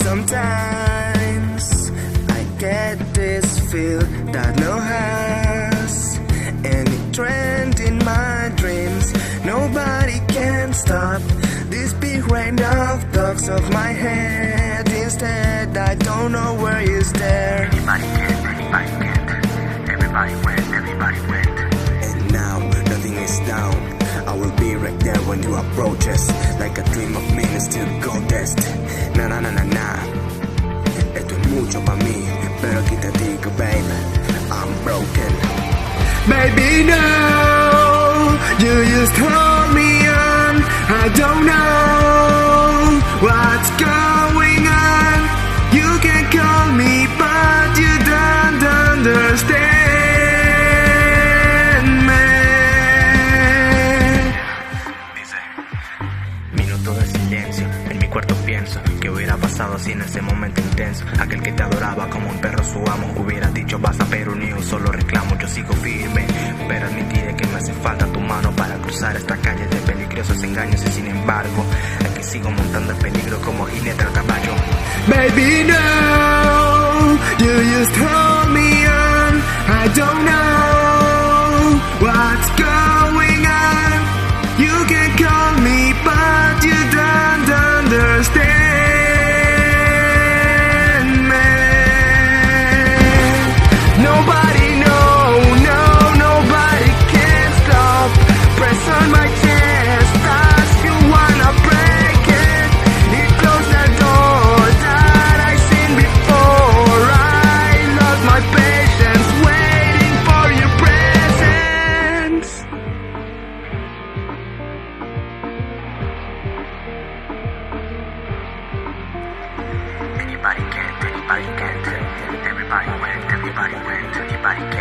Sometimes I get this feel that no has any trend in my dreams. Nobody can stop this big rain of thoughts of my head. Instead, I don't know where is there. Anybody can't. Everybody went. And now nothing is down. I will be right there when you approach us. Like a dream of me and still goddess. Na. Esto es mucho pa' mí, pero aquí te digo, baby, I'm broken. Baby, no, you just hold me on. I don't know what's going on. You can call me, but you don't understand me. Dice, minuto de silencio, en mi cuarto pienso que hubiera pasado si en ese momento intenso aquel que te adoraba como un perro su amo hubiera dicho basta, pero ni un solo reclamo. Yo sigo firme, pero admitiré que me hace falta tu mano para cruzar esta calle de peligrosos engaños. Y sin embargo, aquí sigo montando el peligro como jinete al caballo. Baby, no, you just hold me on. I don't know what's going on. You can call me, but you don't understand me. Nobody, nobody can stop. Press on my chest as you wanna break it. It closed the door that I seen before. I lost my patience waiting for your presence. Anybody can't. Everybody went. Anybody can't.